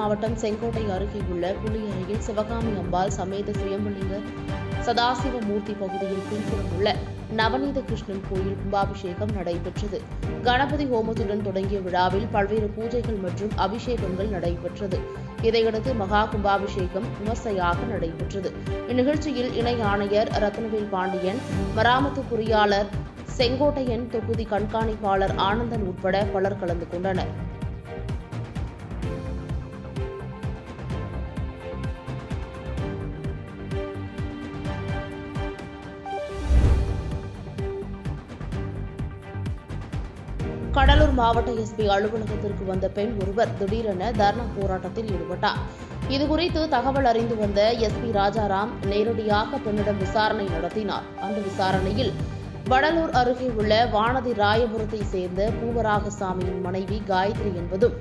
மாவட்டம் செங்கோட்டை அருகே உள்ள புலியரையில் சிவகாமி அம்பாள் சமேத சுயம்பலிங்க சதாசிவமூர்த்தி பகுதியில் பின்புறம் உள்ள நவநீத கிருஷ்ணன் கோயில் கும்பாபிஷேகம் நடைபெற்றது. கணபதி ஹோமத்துடன் தொடங்கிய விழாவில் பல்வேறு பூஜைகள் மற்றும் அபிஷேகங்கள் நடைபெற்றது. இதையடுத்து மகா கும்பாபிஷேகம் விமர்சையாக நடைபெற்றது. இந்நிகழ்ச்சியில் இணை ஆணையர் ரத்னவேல் பாண்டியன், மராமத்து பொறியாளர் செங்கோட்டையன், தொகுதி கண்காணிப்பாளர் ஆனந்தன் உட்பட பலர் கலந்து கொண்டனர். கடலூர் மாவட்ட எஸ்பி அலுவலகத்திற்கு வந்த பெண் ஒருவர் திடீரென தர்ணா போராட்டத்தில் ஈடுபட்டார். இதுகுறித்து தகவல் அறிந்து வந்த எஸ்பி ராஜாராம் நேரடியாக பெண்ணிடம் விசாரணை நடத்தினார். அந்த விசாரணையில் வடலூர் அருகே உள்ள வானதி ராயபுரத்தை சேர்ந்த பூவராகசாமியின் மனைவி காயத்ரி என்பதும்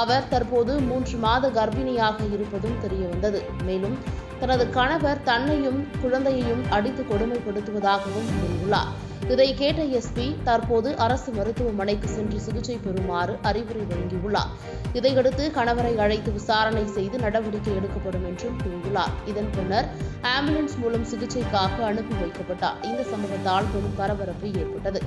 அவர் தற்போது 3 மாத கர்ப்பிணியாக இருப்பதும் தெரியவந்தது. மேலும் தனது கணவர் தன்னையும் குழந்தையையும் அடித்து கொடுமைப்படுத்துவதாகவும் கூறியுள்ளார். இதை கேட்ட எஸ்பி தற்போது அரசு மருத்துவமனைக்கு சென்று சிகிச்சை பெறுமாறு அறிவுரை வழங்கியுள்ளார். இதையடுத்து கணவரை அழைத்து விசாரணை செய்து நடவடிக்கை எடுக்கப்படும் என்றும் கூறியுள்ளார். இதன் பின்னர் ஆம்புலன்ஸ் மூலம் சிகிச்சைக்காக அனுப்பி வைக்கப்பட்டார். இந்த சம்பவத்தால் பெரும் பரபரப்பு ஏற்பட்டது.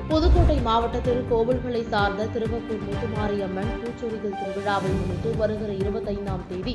புதுக்கோட்டை மாவட்டத்தில் கோவில்களை சார்ந்த திருவப்பூர் முத்துமாரியம்மன் பூச்சொரிதல் திருவிழாவை முன்னிட்டு வருகிற 25ஆம் தேதி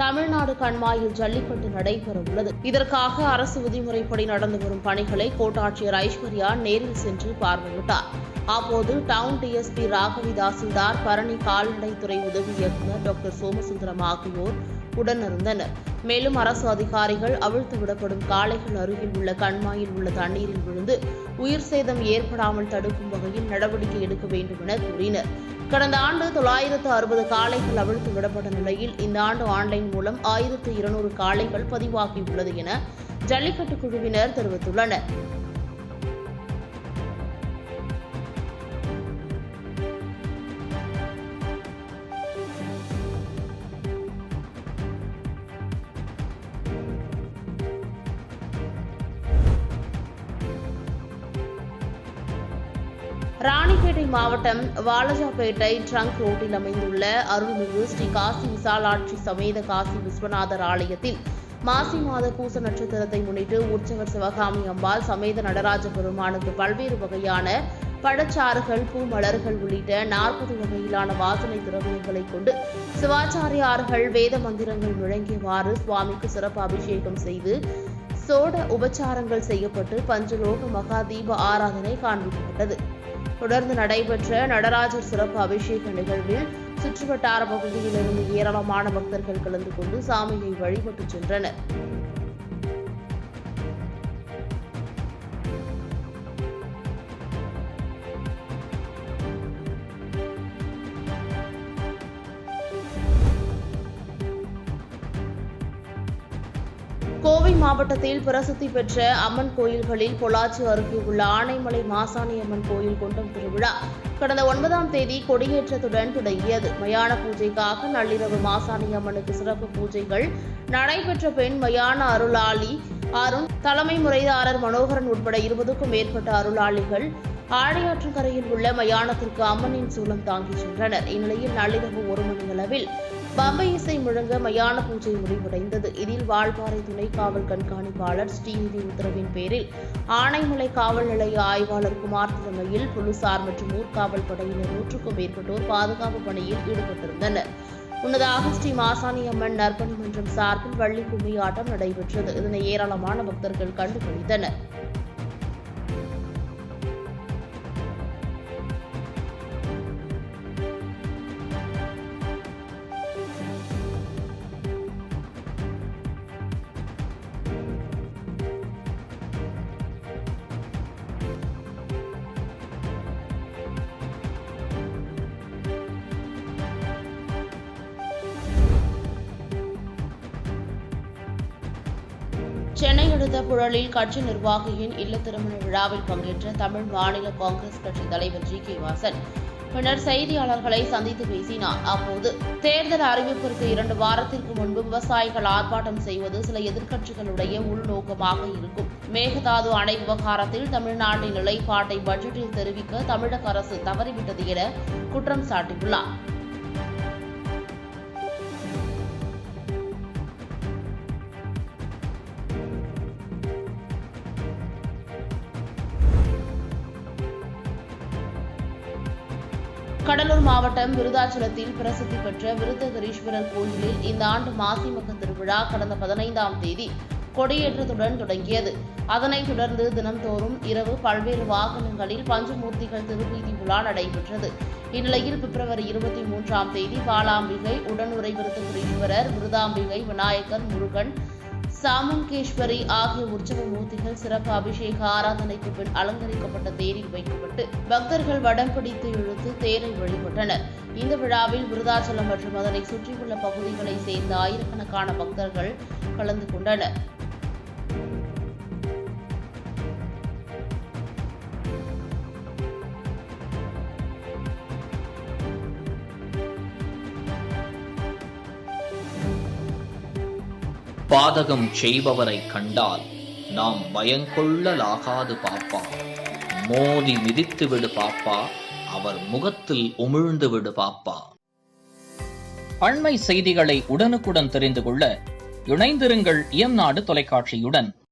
தமிழ்நாடு கண்மாயில் ஜல்லிக்கட்டு நடைபெறவுள்ளது. இதற்காக அரசு விதிமுறைப்படி நடந்து வரும் பணிகளை கோட்டாட்சியர் ஐஸ்வர்யா நேரில் சென்று பார்வையிட்டார். அப்போது டவுன் டிஎஸ்பி ராகவி தாசில்தார், பரணி கால்நடைத்துறை உதவி இயக்குநர் டாக்டர் சோமசுந்தரம் ஆகியோர் உடனிருந்தனர். மேலும் அரசு அதிகாரிகள் அவிழ்த்து விடப்படும் காளைகள் அருகில் உள்ள கண்மாயில் உள்ள தண்ணீரில் விழுந்து உயிர் சேதம் ஏற்படாமல் தடுக்கும் வகையில் நடவடிக்கை எடுக்க வேண்டும் என கூறினர். கடந்த ஆண்டு 960 காளைகள் அவிழ்த்து விடப்பட்ட நிலையில் இந்த ஆண்டு ஆன்லைன் மூலம் 1200 காளைகள் பதிவாகியுள்ளது என ஜல்லிக்கட்டு குழுவினர் தெரிவித்துள்ளனர். ராணிப்பேட்டை மாவட்டம் வாலஜாப்பேட்டை ட்ரங்க் ரோட்டில் அமைந்துள்ள அருள்மிகு ஸ்ரீ காசி விசாலாட்சி சமேத காசி விஸ்வநாதர் ஆலயத்தில் மாசி மாத பூச நட்சத்திரத்தை முன்னிட்டு உற்சவர் சிவகாமி அம்பாள் சமேத நடராஜ பெருமானுக்கு பல்வேறு வகையான பழச்சாறுகள், பூ மலர்கள் உள்ளிட்ட 40 வகையிலான வாசனை திரவியங்களை கொண்டு சிவாச்சாரியார்கள் வேத மந்திரங்கள் முழங்கியவாறு சுவாமிக்கு சிறப்பு அபிஷேகம் செய்து சோட உபச்சாரங்கள் செய்யப்பட்டு பஞ்சலோக மகா தீப ஆராதனை காண்பிக்கப்பட்டது. தொடர்ந்து நடைபெற்ற நடராஜர் சிறப்பு அபிஷேக நிகழ்வில் சுற்றுவட்டார பகுதியிலிருந்து ஏராளமான பக்தர்கள் கலந்து கொண்டு சாமியை வழிபட்டு சென்றனர். கோவை மாவட்டத்தில் பிரசித்தி பெற்ற அம்மன் கோயில்களில் பொள்ளாச்சி அருகே உள்ள ஆனைமலை மாசாணி அம்மன் கோயில் கொண்டம் திருவிழா கடந்த 9ஆம் தேதி கொடியேற்றத்துடன் தொடங்கியது. மயான பூஜைக்காக நள்ளிரவு மாசாணி அம்மனுக்கு சிறப்பு பூஜைகள் நடைபெற்ற பெண் மயான அருளாளி அருண், தலைமை முறைதாரர் மனோகரன் உட்பட 20க்கும் மேற்பட்ட அருளாளிகள் ஆழியாற்றங்கரையில் உள்ள மயானத்திற்கு அம்மனின் சூலம் தாங்கி சென்றனர். இந்நிலையில் நள்ளிரவு 1 மணி அளவில் பம்பை இசை முழங்க மயான பூஜை முடிவடைந்தது. இதில் வால்பாறை துணை காவல் கண்காணிப்பாளர் ஸ்ரீநிதி உத்தரவின் பேரில் ஆனைமலை காவல் நிலைய ஆய்வாளர் குமார் தலைமையில் போலீசார் மற்றும் ஊர்காவல் படையினர் 100க்கும் மேற்பட்டோர் பாதுகாப்பு பணியில் ஈடுபட்டிருந்தனர். முன்னதாக ஸ்ரீ மாசாணி அம்மன் நற்பணி மன்றம் சார்பில் வள்ளி கும்மி ஆட்டம் நடைபெற்றது. இதனை ஏராளமான பக்தர்கள் கண்டுகளித்தனர். சென்னை அடுத்த புழலில் கட்சி நிர்வாகியின் இல்ல திருமண விழாவில் பங்கேற்ற தமிழ் மாநில காங்கிரஸ் கட்சி தலைவர் ஜி.கே. வாசன் பின்னர் செய்தியாளர்களை சந்தித்து பேசினார். அப்போது தேர்தல் அறிவிப்பிற்கு 2 வாரத்திற்கு முன்பு விவசாயிகள் ஆர்ப்பாட்டம் செய்வது சில எதிர்க்கட்சிகளுடைய உள்நோக்கமாக இருக்கும். மேகதாது அணை விவகாரத்தில் தமிழ்நாட்டின் நிலைப்பாட்டை பட்ஜெட்டில் தெரிவிக்க தமிழக அரசு தவறிவிட்டது என குற்றம் சாட்டியுள்ளார். கடலூர் மாவட்டம் விருதாச்சலத்தில் பிரசித்தி பெற்ற விருத்தகிரீஸ்வரர் கோயிலில் இந்த ஆண்டு மாசிமக திருவிழா கடந்த 15ஆம் தேதி கொடியேற்றத்துடன் தொடங்கியது. அதனைத் தொடர்ந்து தினம்தோறும் இரவு பல்வேறு வாகனங்களில் பஞ்சமூர்த்திகள் திருவீதி உலா நடைபெற்றது. இந்நிலையில் பிப்ரவரி 23ஆம் தேதி பாலாம்பிகை, உடனுறை விருத்தகிரீஸ்வரர், விருதாம்பிகை, விநாயகர், முருகன், சாமுங்கேஸ்வரி ஆகிய உற்சவ மூர்த்திகள் சிறப்பு அபிஷேக ஆராதனைக்கு பின் அலங்கரிக்கப்பட்ட தேரில் வைக்கப்பட்டு பக்தர்கள் வடம் பிடித்து இழுத்து தேரை வழிபட்டனர். இந்த விழாவில் விருதாச்சலம் மற்றும் அதனை சுற்றியுள்ள பகுதிகளைச் சேர்ந்த ஆயிரக்கணக்கான பக்தர்கள் கலந்து கொண்டனர். பாதகம் செய்பவரை கண்டால் நாம் பயங்கொள்ளலாகாது பாப்பா. மோதி மிதித்து விடு பாப்பா, அவர் முகத்தில் உமிழ்ந்து விடு பாப்பா. அண்மை செய்திகளை உடனுக்குடன் தெரிந்து கொள்ள இணைந்திருங்கள் இயம்நாடு தொலைக்காட்சியுடன்.